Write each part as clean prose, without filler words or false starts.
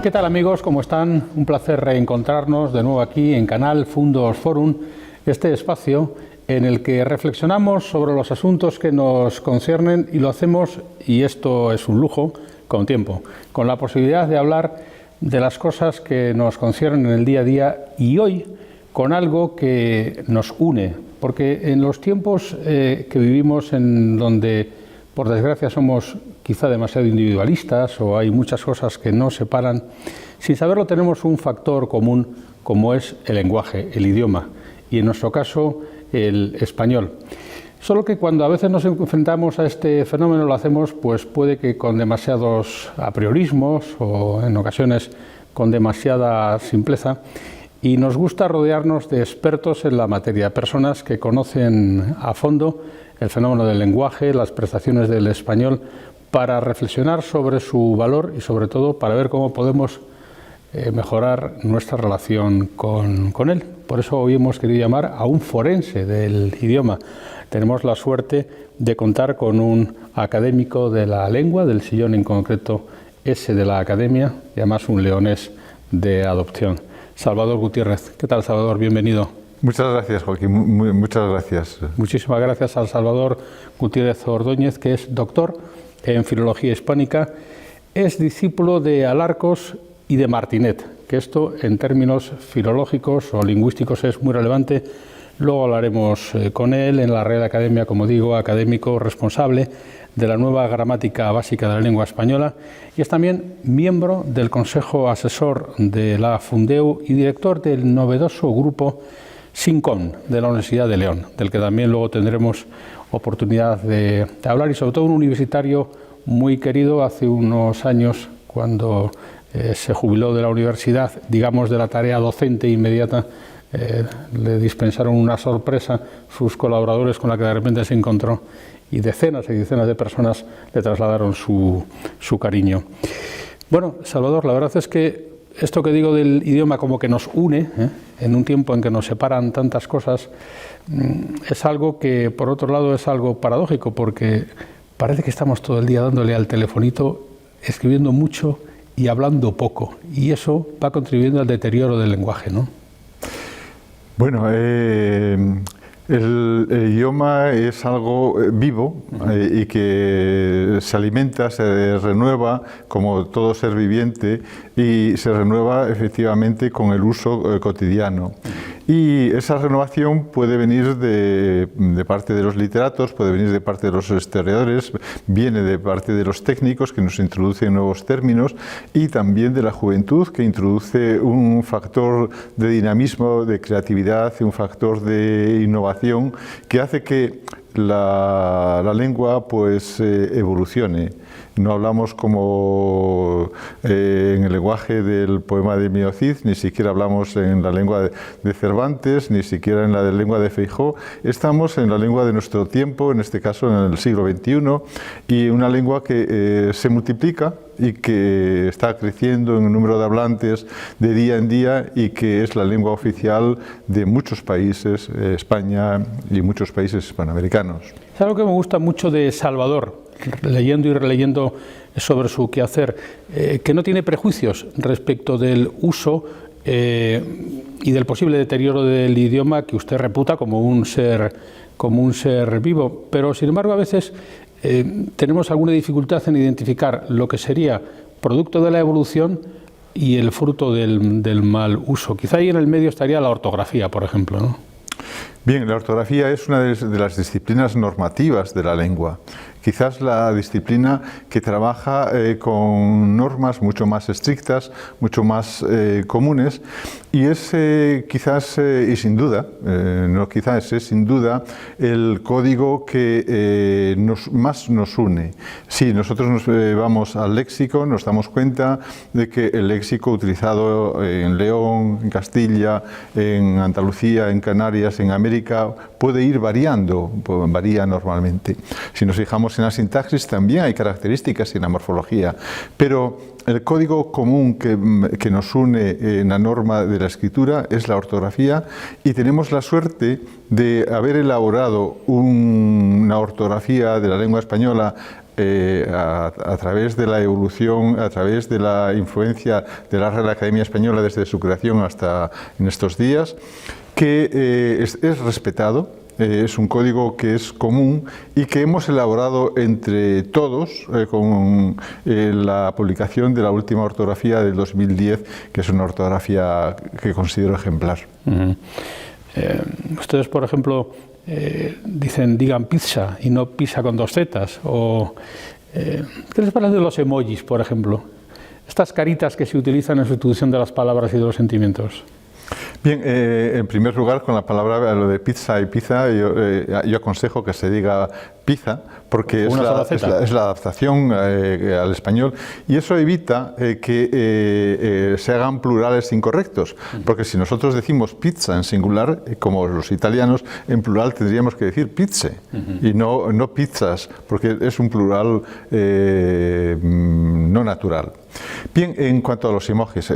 ¿Qué tal, amigos? ¿Cómo están? Un placer reencontrarnos de nuevo aquí en Canal Fundos Forum, este espacio en el que reflexionamos sobre los asuntos que nos conciernen y lo hacemos, y esto es un lujo, con tiempo, con la posibilidad de hablar de las cosas que nos conciernen en el día a día y hoy con algo que nos une, porque en los tiempos que vivimos en donde por desgracia somos quizá demasiado individualistas o hay muchas cosas que nos separan, sin saberlo tenemos un factor común como es el lenguaje, el idioma y en nuestro caso el español. Solo que cuando a veces nos enfrentamos a este fenómeno lo hacemos pues puede que con demasiados apriorismos o en ocasiones con demasiada simpleza y nos gusta rodearnos de expertos en la materia, personas que conocen a fondo el fenómeno del lenguaje, las prestaciones del español, para reflexionar sobre su valor y sobre todo para ver cómo podemos mejorar nuestra relación con él. Por eso hoy hemos querido llamar a un forense del idioma. Tenemos la suerte de contar con un académico de la lengua, del sillón en concreto ese de la academia, y además un leonés de adopción. Salvador Gutiérrez. ¿Qué tal, Salvador? Bienvenido. Muchas gracias, Joaquín. Muchas gracias. Muchísimas gracias al Salvador Gutiérrez Ordóñez, que es doctor en Filología Hispánica, es discípulo de Alarcos y de Martinet, que esto en términos filológicos o lingüísticos es muy relevante. Luego hablaremos con él en la Real Academia, como digo, académico responsable de la nueva gramática básica de la lengua española y es también miembro del Consejo Asesor de la Fundeu y director del novedoso grupo SINCON de la Universidad de León, del que también luego tendremos oportunidad de hablar y sobre todo un universitario muy querido hace unos años cuando se jubiló de la universidad, digamos de la tarea docente inmediata, le dispensaron una sorpresa sus colaboradores con la que de repente se encontró y decenas y decenas de personas le trasladaron su cariño. Bueno, Salvador, la verdad es que esto que digo del idioma como que nos une, en un tiempo en que nos separan tantas cosas, es algo que por otro lado es algo paradójico porque parece que estamos todo el día dándole al telefonito, escribiendo mucho y hablando poco y eso va contribuyendo al deterioro del lenguaje, ¿no? Bueno, el idioma es algo vivo y que se alimenta, se renueva como todo ser viviente y se renueva efectivamente con el uso cotidiano. Y esa renovación puede venir de parte de los literatos, puede venir de parte de los historiadores, viene de parte de los técnicos que nos introducen nuevos términos y también de la juventud que introduce un factor de dinamismo, de creatividad, un factor de innovación que hace que la lengua pues evolucione. No hablamos como en el lenguaje del poema de Mio Cid, ni siquiera hablamos en la lengua de Cervantes, ni siquiera en la lengua de Feijó. Estamos en la lengua de nuestro tiempo, en este caso en el siglo XXI, y una lengua que se multiplica y que está creciendo en el número de hablantes de día en día y que es la lengua oficial de muchos países, España y muchos países hispanoamericanos. Es algo que me gusta mucho de Salvador, leyendo y releyendo sobre su quehacer, que no tiene prejuicios respecto del uso y del posible deterioro del idioma que usted reputa como un ser vivo, pero sin embargo a veces tenemos alguna dificultad en identificar lo que sería producto de la evolución y el fruto del mal uso. Quizá ahí en el medio estaría la ortografía, por ejemplo, ¿no? Bien, la ortografía es una de las disciplinas normativas de la lengua. Quizás la disciplina que trabaja con normas mucho más estrictas, mucho más comunes, y es quizás y sin duda, no quizás, es sin duda el código que más nos une. Si nosotros nos vamos al léxico, nos damos cuenta de que el léxico utilizado en León, en Castilla, en Andalucía, en Canarias, en América, puede ir variando, varía normalmente. Si nos fijamos en la sintaxis también hay características en la morfología, pero el código común que nos une en la norma de la escritura es la ortografía y tenemos la suerte de haber elaborado una ortografía de la lengua española a través de la evolución, a través de la influencia de la Real Academia Española desde su creación hasta en estos días, que es respetado. Es un código que es común y que hemos elaborado entre todos con la publicación de la última ortografía del 2010, que es una ortografía que considero ejemplar. Ustedes, por ejemplo, digan pizza y no pizza con 2 zetas. ¿Qué les parece de los emojis, por ejemplo? Estas caritas que se utilizan en sustitución de las palabras y de los sentimientos. Bien, en primer lugar, con la palabra, lo de pizza y pizza, yo aconsejo que se diga pizza, porque es la adaptación al español, y eso evita que se hagan plurales incorrectos, porque si nosotros decimos pizza en singular, como los italianos, en plural tendríamos que decir pizze, y no pizzas, porque es un plural no natural. Bien, en cuanto a los emojis,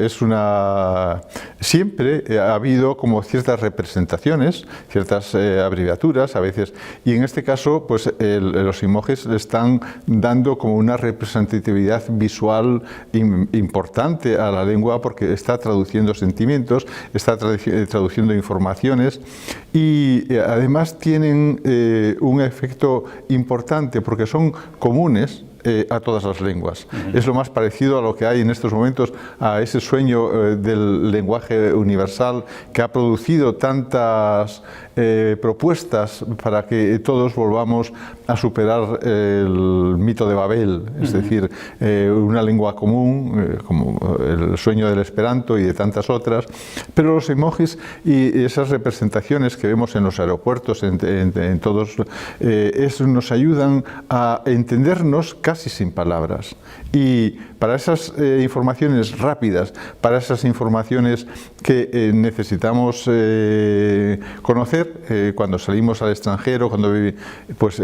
siempre ha habido como ciertas representaciones, ciertas abreviaturas a veces, y en este caso pues los emojis le están dando como una representatividad visual importante a la lengua, porque está traduciendo sentimientos, está traduciendo informaciones, y además tienen un efecto importante porque son comunes a todas las lenguas. Es lo más parecido a lo que hay en estos momentos, a ese sueño del lenguaje universal que ha producido tantas propuestas para que todos volvamos a superar el mito de Babel, es decir, una lengua común, como el sueño del Esperanto y de tantas otras, pero los emojis y esas representaciones que vemos en los aeropuertos, en todos, nos ayudan a entendernos casi sin palabras. Y para esas informaciones rápidas, para esas informaciones que necesitamos conocer cuando salimos al extranjero, cuando pues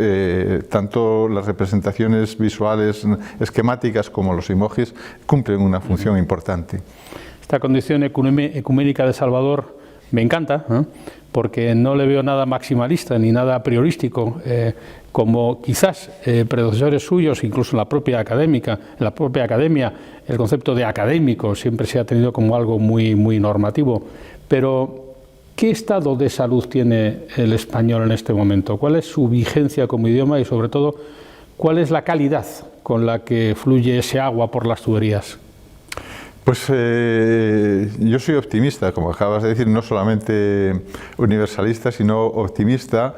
tanto las representaciones visuales esquemáticas como los emojis cumplen una función importante. Esta condición ecuménica de Salvador me encanta, porque no le veo nada maximalista ni nada priorístico, como quizás predecesores suyos, incluso en la propia academia, el concepto de académico siempre se ha tenido como algo muy normativo. Pero, ¿qué estado de salud tiene el español en este momento? ¿Cuál es su vigencia como idioma y, sobre todo, cuál es la calidad con la que fluye ese agua por las tuberías? Pues yo soy optimista, como acabas de decir, no solamente universalista, sino optimista.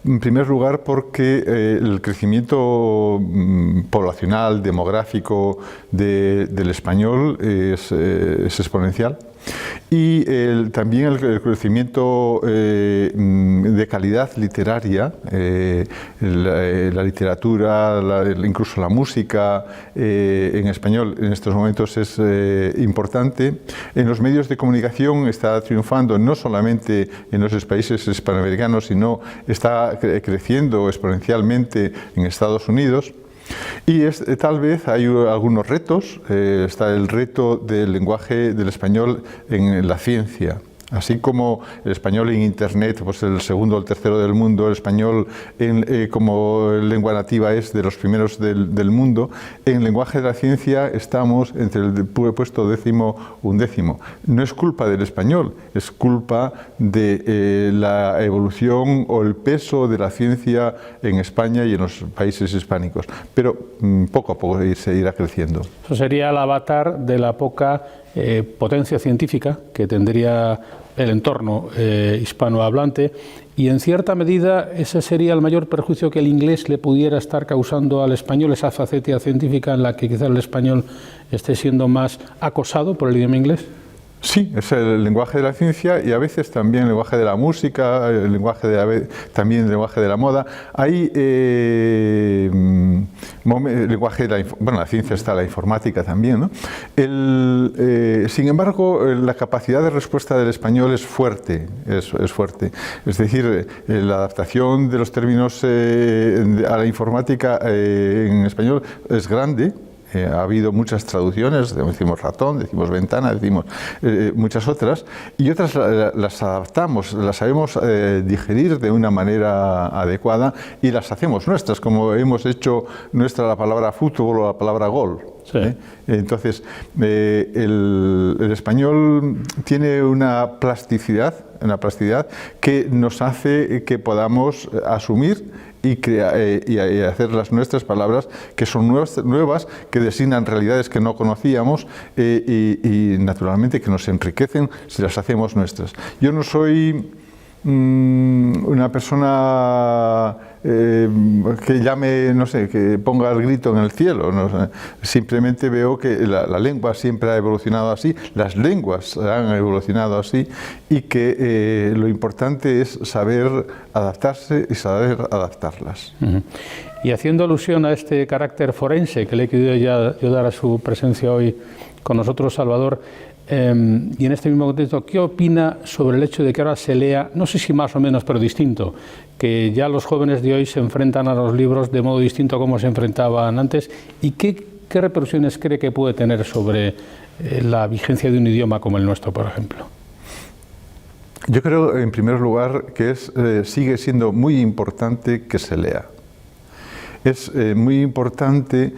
En primer lugar, porque el crecimiento poblacional, demográfico del español es exponencial. Y también el crecimiento de calidad literaria, la literatura, incluso la música en español en estos momentos es importante. En los medios de comunicación está triunfando no solamente en los países hispanoamericanos, sino está creciendo exponencialmente en Estados Unidos. Y tal vez hay algunos retos. Está el reto del lenguaje del español en la ciencia. Así como el español en Internet, pues el segundo o el tercero del mundo, el español como lengua nativa es de los primeros del mundo, en el lenguaje de la ciencia estamos entre el puesto 10º, 11º. No es culpa del español, es culpa de la evolución o el peso de la ciencia en España y en los países hispánicos. Pero poco a poco se irá creciendo. Eso sería el avatar de la poca potencia científica que tendría el entorno hispanohablante, y en cierta medida ese sería el mayor perjuicio que el inglés le pudiera estar causando al español, esa faceta científica en la que quizás el español esté siendo más acosado por el idioma inglés. Sí, es el lenguaje de la ciencia y a veces también el lenguaje de la música, también el lenguaje de la moda. Hay lenguaje de la ciencia está la informática también, ¿no? Sin embargo, la capacidad de respuesta del español es fuerte, es fuerte. Es decir, la adaptación de los términos a la informática en español es grande. Ha habido muchas traducciones, decimos ratón, decimos ventana, decimos muchas otras, y otras las adaptamos, las sabemos digerir de una manera adecuada y las hacemos nuestras, como hemos hecho nuestra la palabra fútbol o la palabra gol. Sí. Entonces, el español tiene una plasticidad que nos hace que podamos asumir y hacer las nuestras palabras, que son nuevas, que designan realidades que no conocíamos y naturalmente que nos enriquecen si las hacemos nuestras. Yo no soy una persona que llame, no sé, que ponga el grito en el cielo, no sé. Simplemente veo que la lengua siempre ha evolucionado así, las lenguas han evolucionado así y que lo importante es saber adaptarse y saber adaptarlas. Y haciendo alusión a este carácter forense que le he querido yo dar a su presencia hoy con nosotros, Salvador, y en este mismo contexto, ¿qué opina sobre el hecho de que ahora se lea, no sé si más o menos, pero distinto, que ya los jóvenes de hoy se enfrentan a los libros de modo distinto a como se enfrentaban antes? ¿Y qué repercusiones cree que puede tener sobre la vigencia de un idioma como el nuestro, por ejemplo? Yo creo, en primer lugar, que sigue siendo muy importante que se lea. Es muy importante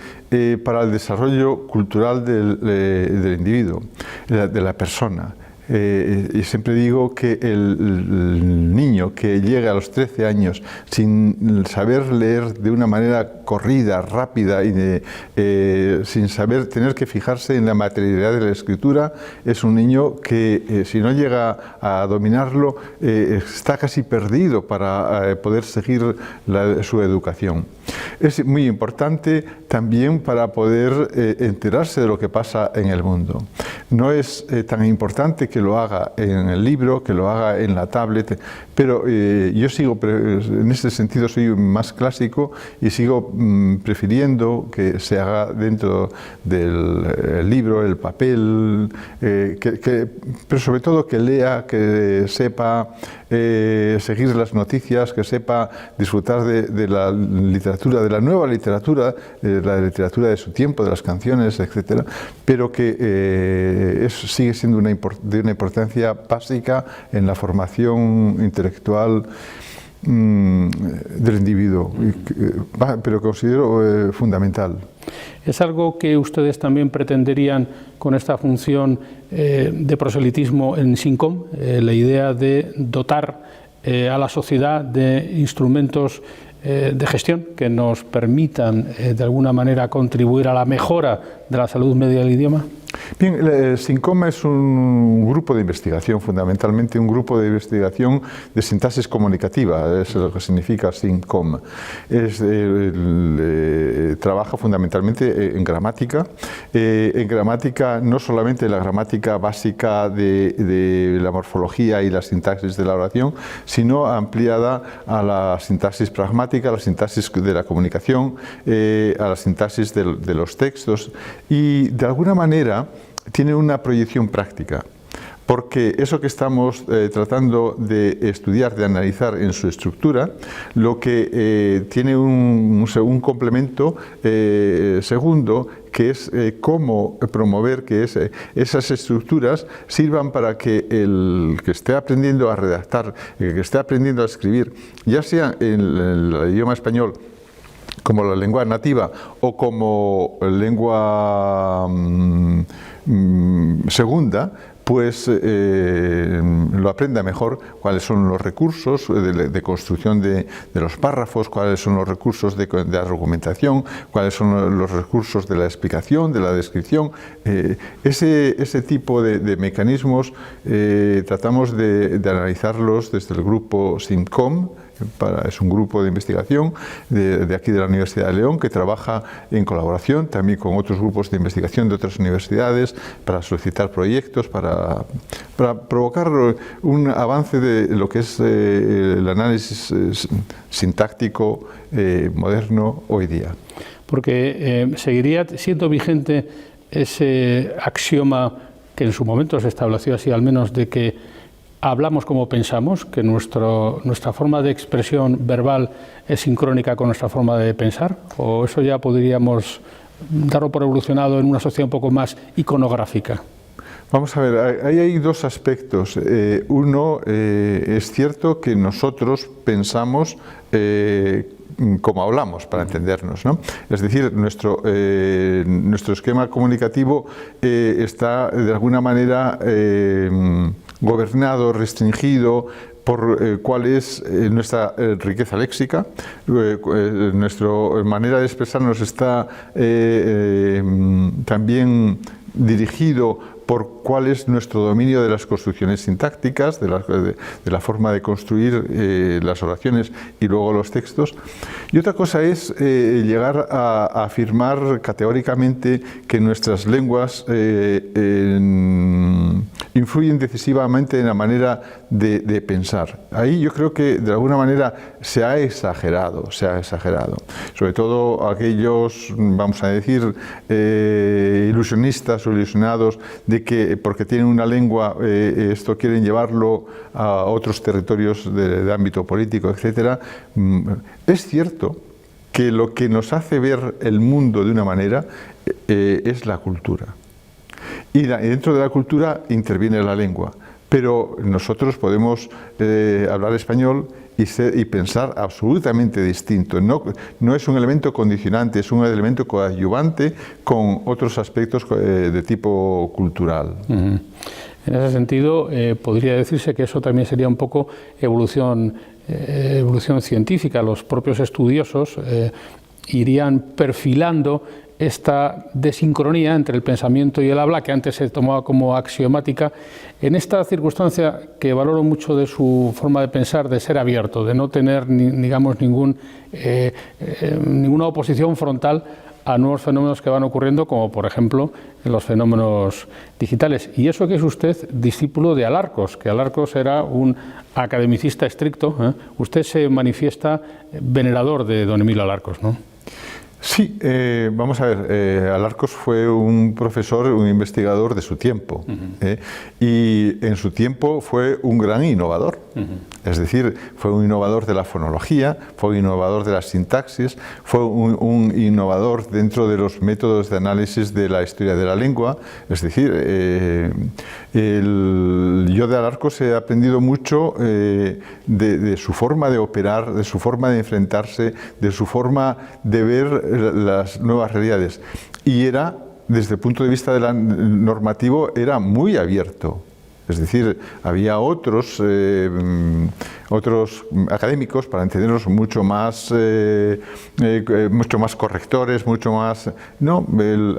para el desarrollo cultural del individuo, de la persona. Y siempre digo que el niño que llega a los 13 años sin saber leer de una manera corrida, rápida y sin saber tener que fijarse en la materialidad de la escritura, es un niño que si no llega a dominarlo está casi perdido para poder seguir su educación. Es muy importante también para poder enterarse de lo que pasa en el mundo. No es tan importante que lo haga en el libro, que lo haga en la tablet, pero yo sigo, en este sentido soy más clásico y sigo prefiriendo que se haga dentro del libro, el papel, pero sobre todo que lea, que sepa seguir las noticias, que sepa disfrutar de la literatura, de la nueva literatura, de la literatura de su tiempo, de las canciones, etcétera, pero que sigue siendo de una importancia básica en la formación intelectual del individuo, pero considero fundamental. ¿Es algo que ustedes también pretenderían con esta función de proselitismo en SINCOM, la idea de dotar a la sociedad de instrumentos de gestión que nos permitan de alguna manera contribuir a la mejora de la salud media del idioma? Bien, SINCOM es un grupo de investigación, fundamentalmente un grupo de investigación de sintaxis comunicativa, es lo que significa SINCOM. Trabaja fundamentalmente en gramática no solamente la gramática básica de la morfología y la sintaxis de la oración, sino ampliada a la sintaxis pragmática, a la sintaxis de la comunicación, a la sintaxis de los textos, y de alguna manera tiene una proyección práctica, porque eso que estamos tratando de estudiar, de analizar en su estructura, lo que tiene un complemento segundo, que es cómo promover que esas estructuras sirvan para que el que esté aprendiendo a redactar, el que esté aprendiendo a escribir, ya sea en el idioma español como la lengua nativa o como lengua segunda, pues lo aprenda mejor, cuáles son los recursos de construcción de los párrafos, cuáles son los recursos de argumentación, cuáles son los recursos de la explicación, de la descripción. Ese tipo de mecanismos tratamos de analizarlos desde el grupo SINCOM. Es un grupo de investigación de aquí de la Universidad de León que trabaja en colaboración también con otros grupos de investigación de otras universidades para solicitar proyectos, para provocar un avance de lo que es el análisis sintáctico moderno hoy día. Porque seguiría siendo vigente ese axioma que en su momento se estableció así, al menos, de que hablamos como pensamos, que nuestra forma de expresión verbal es sincrónica con nuestra forma de pensar, o eso ya podríamos darlo por evolucionado en una sociedad un poco más iconográfica? Vamos a ver, ahí hay dos aspectos. Uno, es cierto que nosotros pensamos como hablamos, para entendernos, ¿no? Es decir, nuestro esquema comunicativo está de alguna manera gobernado, restringido por cuál es nuestra riqueza léxica. Nuestra manera de expresarnos está también dirigido por cuál es nuestro dominio de las construcciones sintácticas, de la forma de construir las oraciones y luego los textos. Y otra cosa es llegar a afirmar categóricamente que nuestras lenguas influyen decisivamente en la manera de pensar. Ahí yo creo que de alguna manera se ha exagerado. Sobre todo aquellos, vamos a decir, ilusionistas o ilusionados de que porque tienen una lengua esto quieren llevarlo a otros territorios de ámbito político, etcétera. Es cierto que lo que nos hace ver el mundo de una manera es la cultura. Y dentro de la cultura interviene la lengua. Pero nosotros podemos hablar español y pensar absolutamente distinto. No es un elemento condicionante, es un elemento coadyuvante con otros aspectos de tipo cultural. En ese sentido, podría decirse que eso también sería un poco evolución científica. Los propios estudiosos irían perfilando esta desincronía entre el pensamiento y el habla, que antes se tomaba como axiomática, en esta circunstancia que valoro mucho de su forma de pensar, de ser abierto, de no tener, digamos, ninguna oposición frontal a nuevos fenómenos que van ocurriendo, como por ejemplo en los fenómenos digitales. Y eso que es usted discípulo de Alarcos, que Alarcos era un academicista estricto, ¿eh? Usted se manifiesta venerador de don Emilio Alarcos, ¿no? Sí, vamos a ver, Alarcos fue un profesor, un investigador de su tiempo, y en su tiempo fue un gran innovador. Es decir, fue un innovador de la fonología, fue un innovador de la sintaxis, fue un innovador dentro de los métodos de análisis de la historia de la lengua. Es decir, yo de Alarcos he aprendido mucho de su forma de operar, de su forma de enfrentarse, de su forma de ver las nuevas realidades. Y era, desde el punto de vista normativo, era muy abierto. Es decir, había otros académicos, para entenderlos, mucho más correctores, mucho más... No,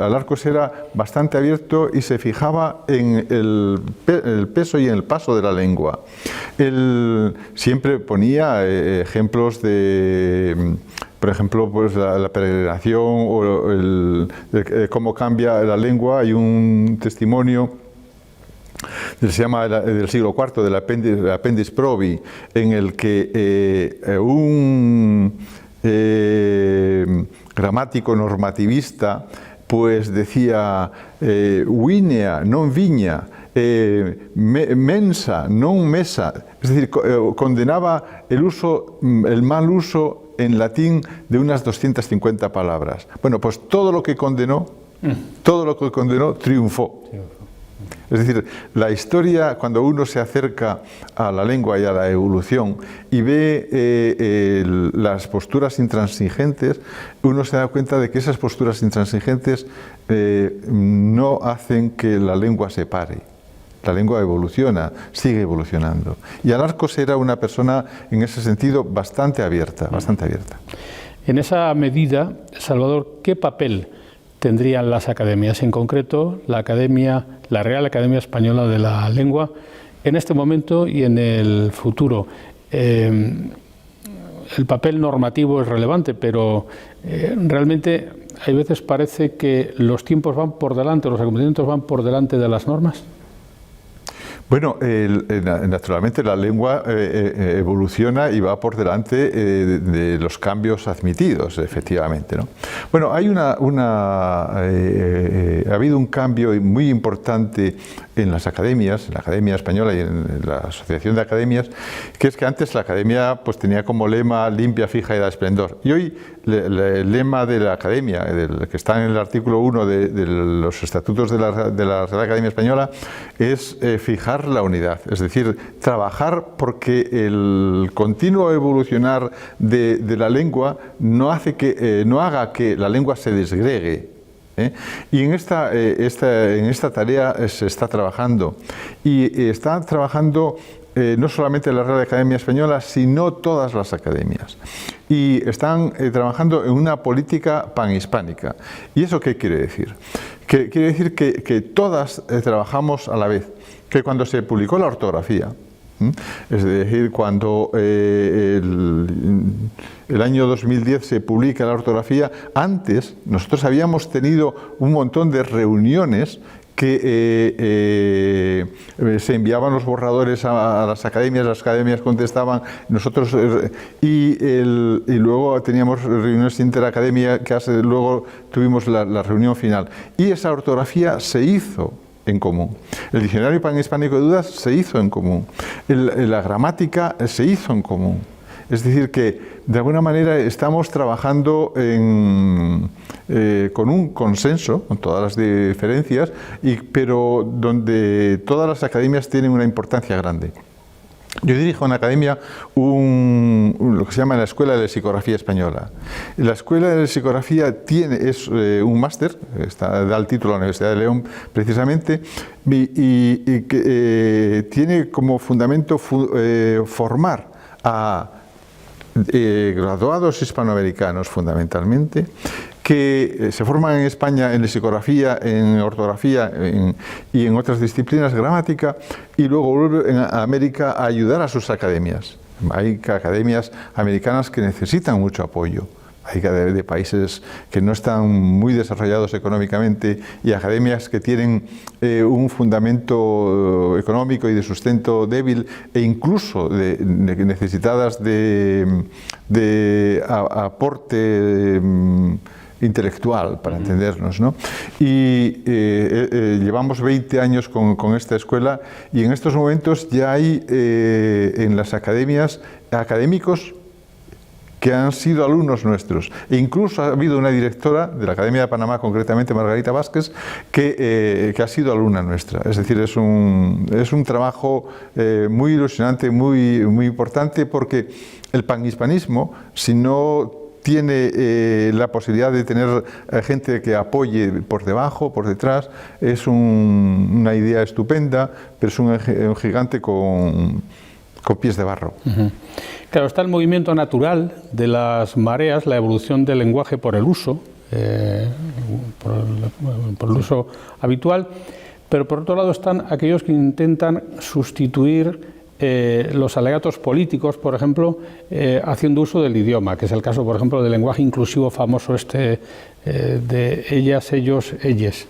Alarcos era bastante abierto y se fijaba en el peso y en el paso de la lengua. Él siempre ponía ejemplos de... Por ejemplo, pues la peregrinación o cómo cambia la lengua. Hay un testimonio se llama del siglo IV, del Appendix Probi, en el que un gramático normativista pues decía vinea, non viña, mensa, non mesa, es decir, condenaba el mal uso en latín de unas 250 palabras. Bueno, pues todo lo que condenó triunfó. Es decir, la historia, cuando uno se acerca a la lengua y a la evolución y ve las posturas intransigentes, uno se da cuenta de que esas posturas intransigentes no hacen que la lengua se pare. La lengua evoluciona, sigue evolucionando. Y Alarcos era una persona, en ese sentido, bastante abierta, bastante abierta. En esa medida, Salvador, ¿qué papel tendrían las academias, en concreto la Real Academia Española de la Lengua, en este momento y en el futuro? El papel normativo es relevante, pero realmente hay veces parece que los tiempos van por delante, los acontecimientos van por delante de las normas. Bueno, naturalmente la lengua evoluciona y va por delante de los cambios admitidos, efectivamente, ¿no? Bueno, ha habido un cambio muy importante en las academias, en la Academia Española y en la Asociación de Academias, que es que antes la academia pues tenía como lema limpia, fija y da esplendor. Y hoy el lema de la academia, que está en el artículo 1 de los estatutos de la Real Academia Española, es fijar la unidad, es decir, trabajar porque el continuo evolucionar de la lengua no haga que la lengua se desgregue. Y en esta tarea se está trabajando, y está trabajando no solamente la Real Academia Española, sino todas las academias, y están trabajando en una política panhispánica. ¿Y eso qué quiere decir? Que quiere decir que todas trabajamos a la vez, que cuando se publicó la ortografía, es decir, cuando el año 2010 se publica la ortografía, antes nosotros habíamos tenido un montón de reuniones que se enviaban los borradores a las academias contestaban, nosotros y luego teníamos reuniones interacademia, que luego tuvimos la reunión final, y esa ortografía se hizo en común. El diccionario panhispánico de dudas se hizo en común. La gramática se hizo en común. Es decir, que de alguna manera estamos trabajando con un consenso, con todas las diferencias, pero donde todas las academias tienen una importancia grande. Yo dirijo en la academia lo que se llama la Escuela de Lexicografía Española. La Escuela de Lexicografía es un máster, da el título a la Universidad de León precisamente, y que tiene como fundamento formar a graduados hispanoamericanos fundamentalmente, que se forman en España en lexicografía, en ortografía y en otras disciplinas, gramática, y luego vuelven a América a ayudar a sus academias. Hay academias americanas que necesitan mucho apoyo. Hay de países que no están muy desarrollados económicamente, y academias que tienen un fundamento económico y de sustento débil, e incluso necesitadas de aporte intelectual, para entendernos, ¿no? Y llevamos 20 años con esta escuela, y en estos momentos ya hay en las academias académicos que han sido alumnos nuestros, e incluso ha habido una directora de la Academia de Panamá, concretamente Margarita Vázquez, que ha sido alumna nuestra. Es decir, es un trabajo muy ilusionante, muy importante, porque el panhispanismo, si no tiene la posibilidad de tener gente que apoye por debajo, por detrás, es una idea estupenda, pero es un gigante con pies de barro. Claro, está el movimiento natural de las mareas, la evolución del lenguaje por el uso, por el uso habitual, pero por otro lado están aquellos que intentan sustituir los alegatos políticos, por ejemplo, haciendo uso del idioma, que es el caso, por ejemplo, del lenguaje inclusivo famoso de ellas, ellos, ellas.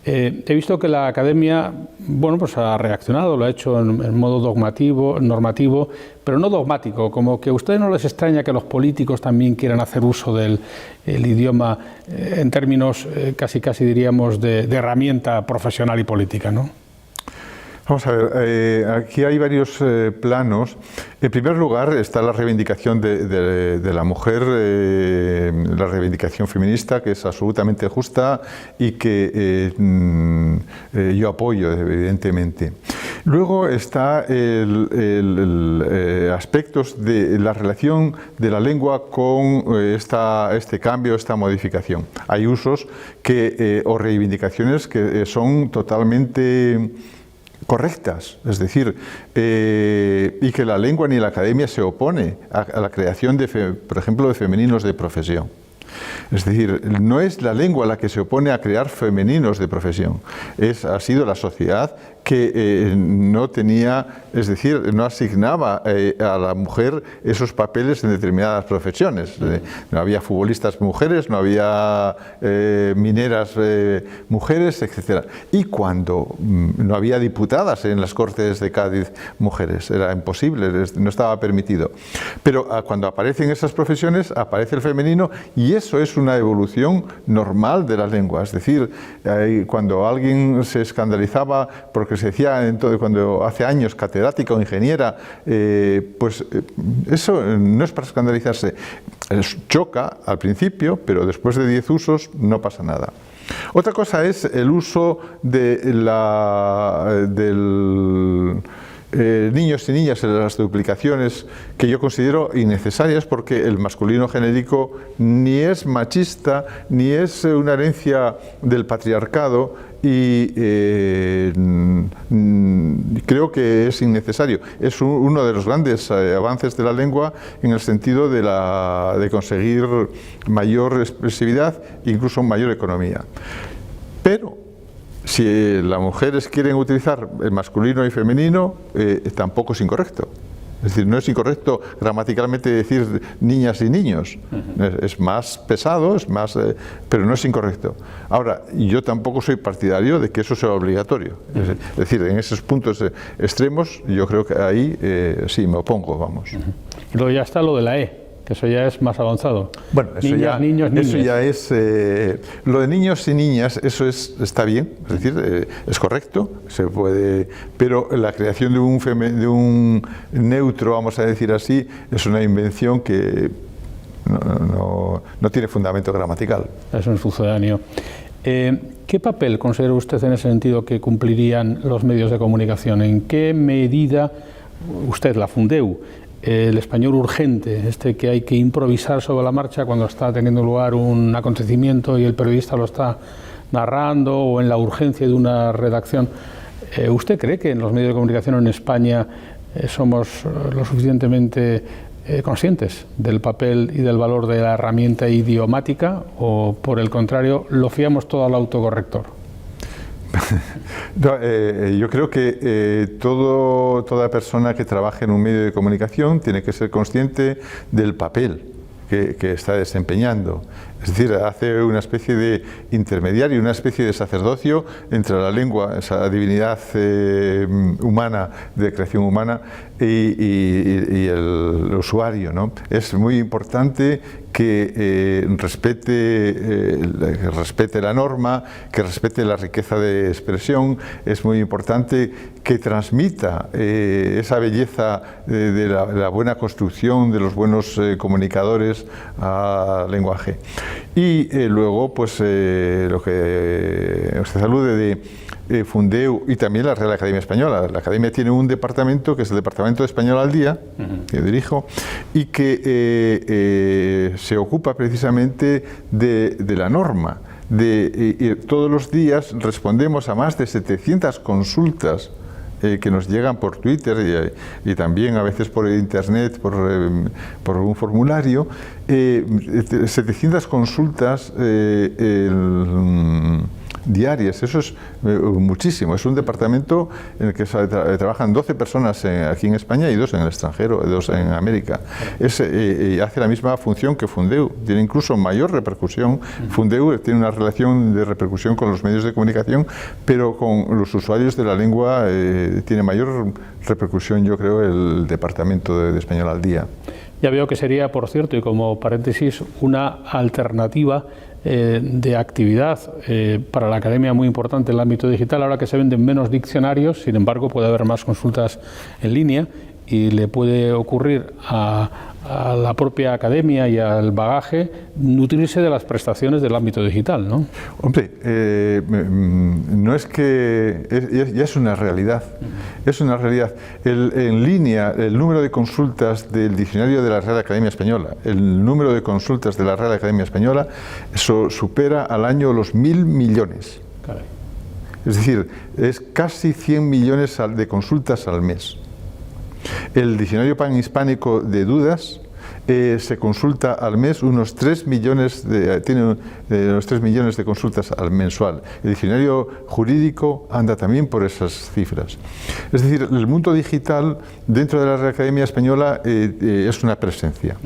He visto que la academia, pues ha reaccionado, lo ha hecho en modo normativo, pero no dogmático, como que a ustedes no les extraña que los políticos también quieran hacer uso del idioma en términos casi diríamos de herramienta profesional y política, ¿no? Vamos a ver, aquí hay varios planos. En primer lugar está la reivindicación de la mujer, la reivindicación feminista, que es absolutamente justa y que yo apoyo, evidentemente. Luego está aspectos de la relación de la lengua con este cambio, esta modificación. Hay usos o reivindicaciones que son totalmente correctas, es decir, y que la lengua ni la academia se opone a la creación, por ejemplo, de femeninos de profesión. Es decir, no es la lengua la que se opone a crear femeninos de profesión, ha sido la sociedad que no tenía, es decir, no asignaba a la mujer esos papeles en determinadas profesiones. No había futbolistas mujeres, no había mineras mujeres, etc. Y cuando no había diputadas en las Cortes de Cádiz mujeres, era imposible, no estaba permitido. Pero cuando aparecen esas profesiones, aparece el femenino, y eso es una evolución normal de la lengua. Es decir, cuando alguien se escandalizaba porque se decía cuando hace años, catedrática o ingeniera, eso no es para escandalizarse. Choca al principio, pero después de 10 usos no pasa nada. Otra cosa es el uso de niños y niñas en las duplicaciones, que yo considero innecesarias, porque el masculino genérico ni es machista ni es una herencia del patriarcado, y creo que es innecesario. Es uno de los grandes avances de la lengua en el sentido de conseguir mayor expresividad e incluso mayor economía. Pero si las mujeres quieren utilizar el masculino y femenino, tampoco es incorrecto. Es decir, no es incorrecto gramaticalmente decir niñas y niños. Es más pesado, pero no es incorrecto. Ahora, yo tampoco soy partidario de que eso sea obligatorio. Es decir, en esos puntos extremos, yo creo que ahí sí me opongo, vamos. Y luego ya está lo de la E, que eso ya es más avanzado. Bueno, eso niños, eso ya es... lo de niños y niñas, eso está bien, es decir, es correcto, se puede, pero la creación de un neutro, vamos a decir así, es una invención que no tiene fundamento gramatical. Es un sucedáneo. ¿Qué papel considera usted en ese sentido que cumplirían los medios de comunicación? ¿En qué medida usted, la Fundeu, el español urgente, que hay que improvisar sobre la marcha cuando está teniendo lugar un acontecimiento y el periodista lo está narrando, o en la urgencia de una redacción, ¿usted cree que en los medios de comunicación en España somos lo suficientemente conscientes del papel y del valor de la herramienta idiomática, o por el contrario lo fiamos todo al autocorrector? No, yo creo que toda persona que trabaje en un medio de comunicación tiene que ser consciente del papel que está desempeñando. Es decir, hace una especie de intermediario, una especie de sacerdocio entre la lengua, esa divinidad humana, de creación humana, y el usuario, ¿no? Es muy importante que respete la norma, que respete la riqueza de expresión. Es muy importante que transmita esa belleza de la buena construcción, de los buenos comunicadores al lenguaje. Y luego, pues lo que usted alude de Fundeu y también la Real Academia Española. La Academia tiene un departamento que es el Departamento de Español al Día, que dirijo, y que se ocupa precisamente de la norma. Todos los días respondemos a más de 700 consultas que nos llegan por Twitter y también a veces por internet, por un formulario, 700 consultas diarias. Eso es muchísimo. Es un departamento en el que trabajan 12 personas aquí en España y 2 en el extranjero, 2 en América. Hace la misma función que Fundeu, tiene incluso mayor repercusión. Fundeu tiene una relación de repercusión con los medios de comunicación, pero con los usuarios de la lengua tiene mayor repercusión, yo creo, el Departamento de Español al Día. Ya veo que sería, por cierto, y como paréntesis, una alternativa de actividad para la academia muy importante en el ámbito digital. Ahora que se venden menos diccionarios, sin embargo puede haber más consultas en línea, y le puede ocurrir a la propia academia y al bagaje nutrirse de las prestaciones del ámbito digital, ¿no? Hombre, no es que... ya es una realidad. Es una realidad. En línea, el número de consultas del diccionario de la Real Academia Española, el número de consultas de la Real Academia Española, eso supera al año los 1.000 millones. Caray. Es decir, es casi 100 millones de consultas al mes. El diccionario panhispánico de dudas se consulta al mes unos 3 millones tiene unos 3 millones de consultas al mensual. El diccionario jurídico anda también por esas cifras. Es decir, el mundo digital dentro de la Real Academia Española es una presencia.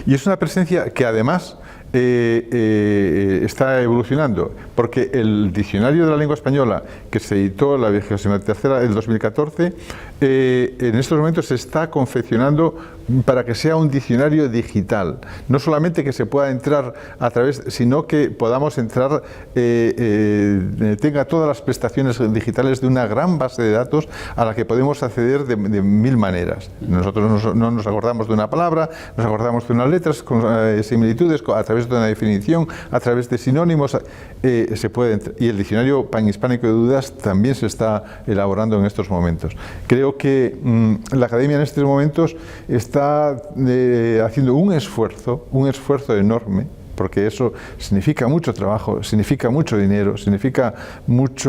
Y es una presencia que además está evolucionando, porque el diccionario de la lengua española que se editó la 23ª del 2014, en estos momentos se está confeccionando para que sea un diccionario digital, no solamente que se pueda entrar a través, sino que podamos entrar, tenga todas las prestaciones digitales de una gran base de datos a la que podemos acceder de mil maneras. Nosotros no nos acordamos de una palabra, nos acordamos de unas letras con similitudes, a través de una definición, a través de sinónimos, se puede entrar. Y el diccionario panhispánico de dudas también se está elaborando en estos momentos. Creo que la Academia en estos momentos está haciendo un esfuerzo enorme, porque eso significa mucho trabajo, significa mucho dinero, significa mucha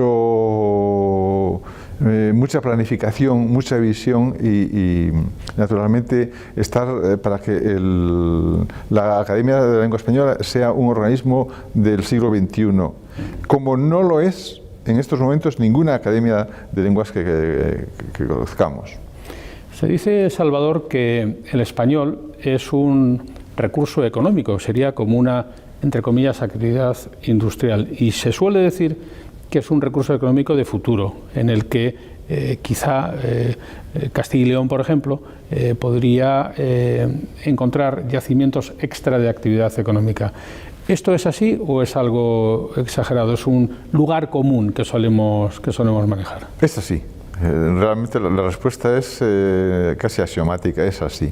planificación, mucha visión y naturalmente estar para que la Academia de la Lengua Española sea un organismo del siglo XXI, como no lo es en estos momentos ninguna academia de lenguas que conozcamos. Se dice, Salvador, que el español es un recurso económico, sería como una, entre comillas, actividad industrial. Y se suele decir que es un recurso económico de futuro, en el que quizá Castilla y León, por ejemplo, podría encontrar yacimientos extra de actividad económica. ¿Esto es así o es algo exagerado? ¿Es un lugar común que solemos manejar? Es así. Realmente la respuesta es casi axiomática, es así.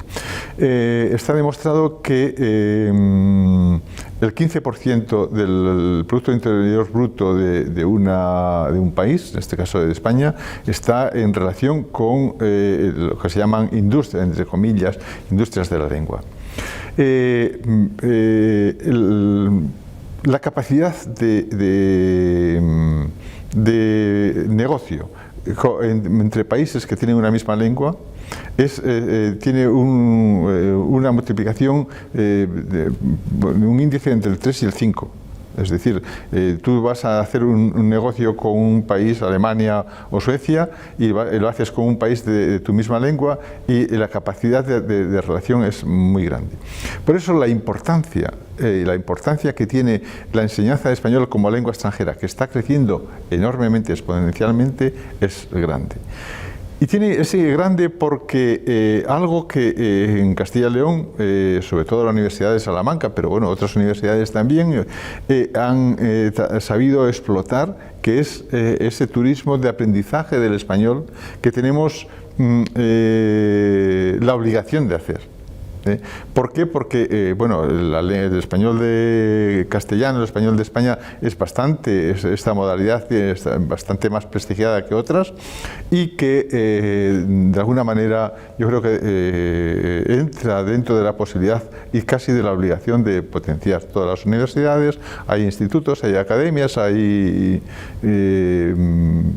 Está demostrado que el 15% del Producto Interior Bruto de un país, en este caso de España, está en relación con lo que se llaman industrias, entre comillas, industrias de la lengua. La capacidad de negocio entre países que tienen una misma lengua tiene una multiplicación un índice entre el 3 y el 5. Es decir, tú vas a hacer un negocio con un país, Alemania o Suecia, y lo haces con un país de tu misma lengua y la capacidad de relación es muy grande. Por eso la importancia que tiene la enseñanza de español como lengua extranjera, que está creciendo enormemente, exponencialmente, es grande. Y es grande porque algo que en Castilla y León, sobre todo la Universidad de Salamanca, pero bueno, otras universidades también, han sabido explotar, que es ese turismo de aprendizaje del español que tenemos la obligación de hacer. ¿Por qué? Porque bueno, el español de castellano, el español de España esta modalidad es bastante más prestigiada que otras y que de alguna manera yo creo que entra dentro de la posibilidad y casi de la obligación de potenciar todas las universidades. Hay institutos, hay academias, hay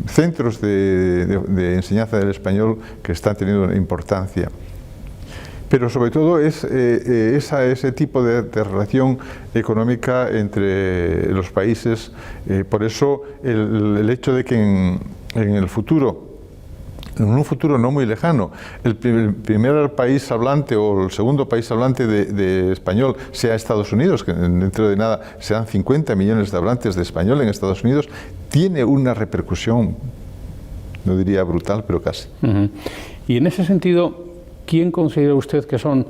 centros de enseñanza del español que están teniendo una importancia. Pero sobre todo es ese tipo de relación económica entre los países. Por eso el hecho de que en el futuro, en un futuro no muy lejano, el primer país hablante o el segundo país hablante de español sea Estados Unidos, que dentro de nada serán 50 millones de hablantes de español en Estados Unidos, tiene una repercusión, no diría brutal, pero casi. Y en ese sentido, ¿quién considera usted que son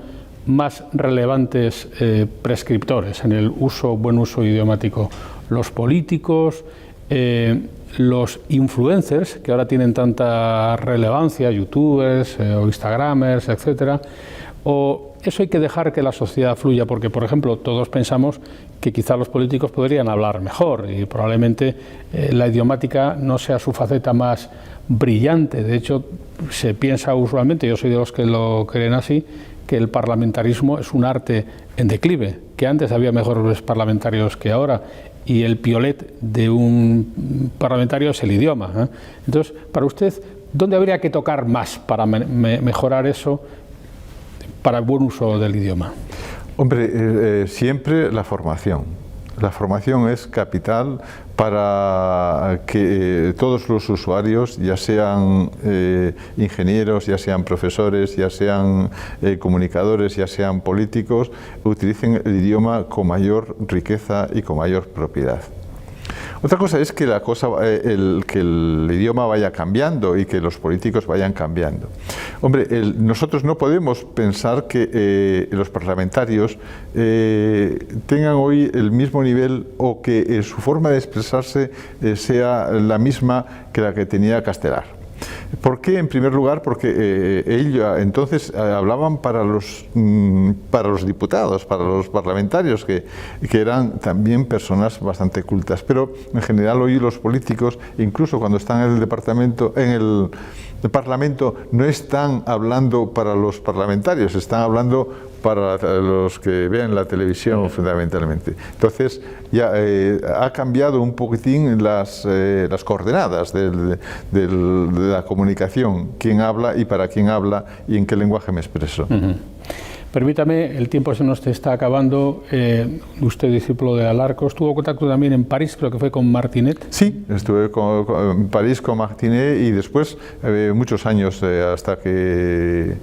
más relevantes prescriptores en el buen uso idiomático? ¿Los políticos, los influencers, que ahora tienen tanta relevancia, youtubers o instagramers, etcétera? ¿O eso hay que dejar que la sociedad fluya? Porque, por ejemplo, todos pensamos que quizá los políticos podrían hablar mejor y probablemente la idiomática no sea su faceta más brillante. De hecho, se piensa usualmente, yo soy de los que lo creen así, que el parlamentarismo es un arte en declive, que antes había mejores parlamentarios que ahora, y el piolet de un parlamentario es el idioma. Entonces, para usted, ¿dónde habría que tocar más para mejorar eso, para el buen uso del idioma? Hombre, siempre la formación. La formación es capital para que todos los usuarios, ya sean ingenieros, ya sean profesores, ya sean comunicadores, ya sean políticos, utilicen el idioma con mayor riqueza y con mayor propiedad. Otra cosa es que que el idioma vaya cambiando y que los políticos vayan cambiando. Hombre, nosotros no podemos pensar que los parlamentarios tengan hoy el mismo nivel o que su forma de expresarse sea la misma que la que tenía Castelar. ¿Por qué? En primer lugar, porque ellos entonces hablaban para los diputados, para los parlamentarios, que eran también personas bastante cultas. Pero en general hoy los políticos, incluso cuando están en el Parlamento, no están hablando para los parlamentarios, están hablando para los que ven la televisión fundamentalmente. Entonces ya ha cambiado un poquitín las coordenadas de la comunicación, quién habla y para quién habla y en qué lenguaje me expreso. Permítame, el tiempo se nos está acabando. Usted, discípulo de Alarcos, tuvo contacto también en París, creo que fue con Martinet. Sí, estuve en París con Martinet y después muchos años hasta que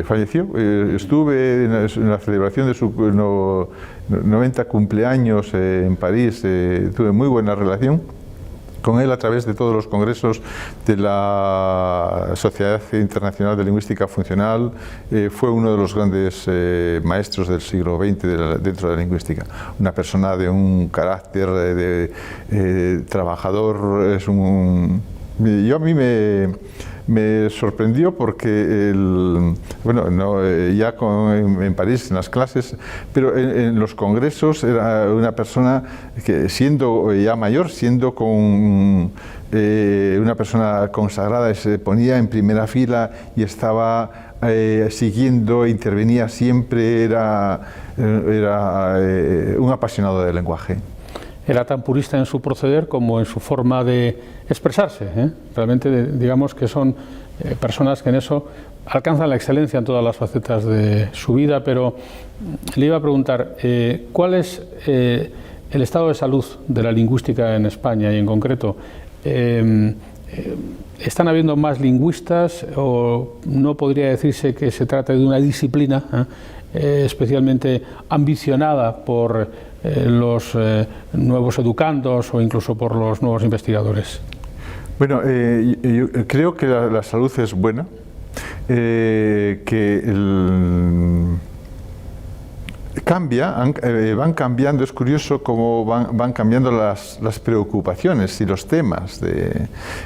falleció. Estuve en la celebración de su 90 cumpleaños en París, tuve muy buena relación con él a través de todos los congresos de la Sociedad Internacional de Lingüística Funcional. Fue uno de los grandes maestros del siglo XX dentro de la lingüística. Una persona de un carácter trabajador. A mí me sorprendió porque, en París, en las clases, pero en los congresos era una persona que, siendo ya mayor, siendo una persona consagrada, se ponía en primera fila y estaba siguiendo, intervenía siempre, era un apasionado del lenguaje. Era tan purista en su proceder como en su forma de expresarse. Realmente, digamos que son personas que en eso alcanzan la excelencia en todas las facetas de su vida, pero le iba a preguntar, ¿cuál es el estado de salud de la lingüística en España y en concreto? ¿Están habiendo más lingüistas o no podría decirse que se trata de una disciplina especialmente ambicionada por los nuevos educandos o incluso por los nuevos investigadores? Bueno, yo creo que la salud es buena, van cambiando, es curioso cómo van cambiando las preocupaciones y los temas.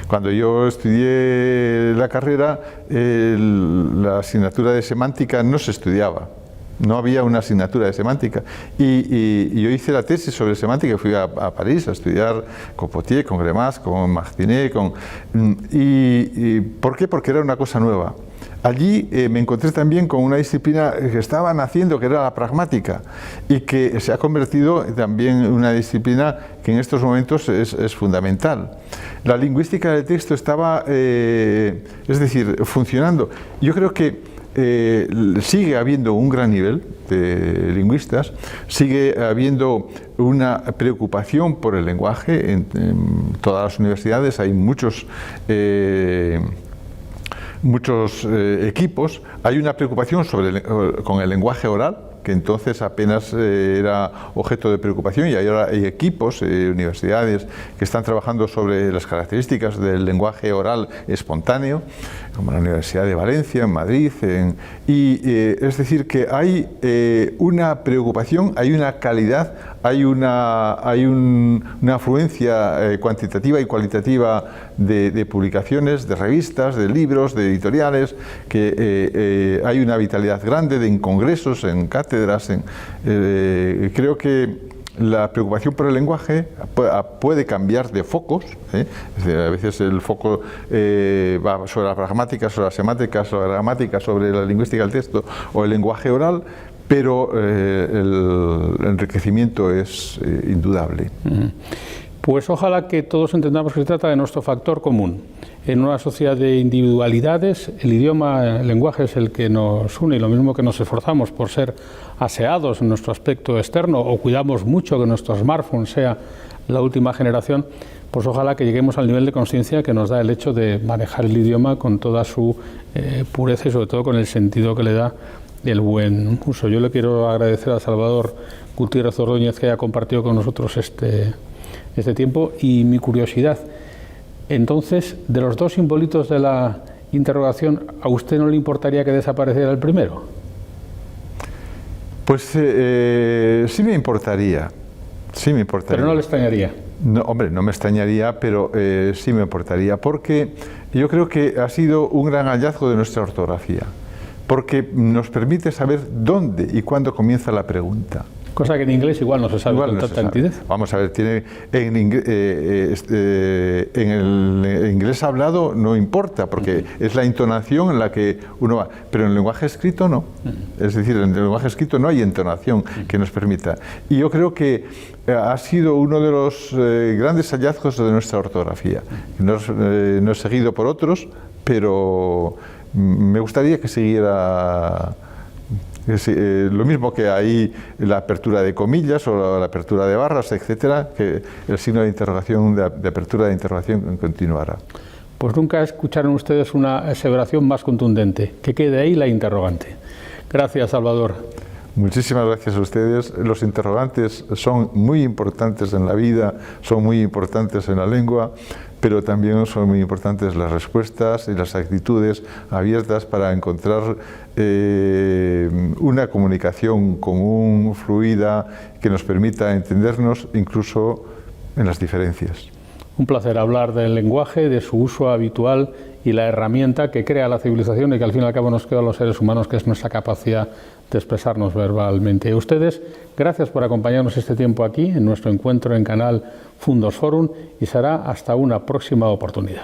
Cuando yo estudié la carrera, la asignatura de semántica no se estudiaba. No había una asignatura de semántica y yo hice la tesis sobre semántica y fui a París a estudiar con Potier, con Grémas, con Martinet. ¿Por qué? Porque era una cosa nueva. Allí me encontré también con una disciplina que estaba naciendo, que era la pragmática, y que se ha convertido también en una disciplina que en estos momentos es fundamental. La lingüística del texto estaba, funcionando. Yo creo que sigue habiendo un gran nivel de lingüistas, sigue habiendo una preocupación por el lenguaje en todas las universidades. Hay muchos equipos. Hay una preocupación con el lenguaje oral, que entonces apenas era objeto de preocupación, y ahora hay equipos, universidades que están trabajando sobre las características del lenguaje oral espontáneo, como la Universidad de Valencia, en Madrid, es decir, que hay una preocupación, hay una calidad, hay una afluencia cuantitativa y cualitativa de publicaciones, de revistas, de libros, de editoriales, que hay una vitalidad grande en congresos, en cátedras. Creo que la preocupación por el lenguaje puede cambiar de focos, Es decir, a veces el foco va sobre la pragmática, sobre la semántica, sobre la gramática, sobre la lingüística del texto o el lenguaje oral, pero el enriquecimiento es indudable. Pues ojalá que todos entendamos que se trata de nuestro factor común. En una sociedad de individualidades, el idioma, el lenguaje es el que nos une, y lo mismo que nos esforzamos por ser aseados en nuestro aspecto externo o cuidamos mucho que nuestro smartphone sea la última generación, pues ojalá que lleguemos al nivel de conciencia que nos da el hecho de manejar el idioma con toda su pureza y sobre todo con el sentido que le da el buen uso. Yo le quiero agradecer a Salvador Gutiérrez Ordóñez que haya compartido con nosotros este tiempo, y mi curiosidad, entonces, de los dos simbolitos de la interrogación, ¿a usted no le importaría que desapareciera el primero? Pues sí me importaría, Pero no le extrañaría. No, hombre, no me extrañaría, pero sí me importaría, porque yo creo que ha sido un gran hallazgo de nuestra ortografía, porque nos permite saber dónde y cuándo comienza la pregunta. Cosa que en inglés igual no se sabe con tanta nitidez. Vamos a ver, en el inglés hablado no importa, porque es la entonación en la que uno va, pero en el lenguaje escrito no. Es decir, en el lenguaje escrito no hay entonación que nos permita. Y yo creo que ha sido uno de los grandes hallazgos de nuestra ortografía. No es seguido por otros, pero me gustaría que siguiera. Lo mismo que hay la apertura de comillas o la apertura de barras, etcétera, que el signo de interrogación, de apertura de interrogación continuará. Pues nunca escucharon ustedes una aseveración más contundente, que quede ahí la interrogante. Gracias, Salvador. Muchísimas gracias a ustedes. Los interrogantes son muy importantes en la vida, son muy importantes en la lengua, pero también son muy importantes las respuestas y las actitudes abiertas para encontrar una comunicación común, fluida, que nos permita entendernos incluso en las diferencias. Un placer hablar del lenguaje, de su uso habitual y la herramienta que crea la civilización y que al fin y al cabo nos queda a los seres humanos, que es nuestra capacidad de expresarnos verbalmente. Y a ustedes, gracias por acompañarnos este tiempo aquí en nuestro encuentro en Canal Fundos Forum, y será hasta una próxima oportunidad.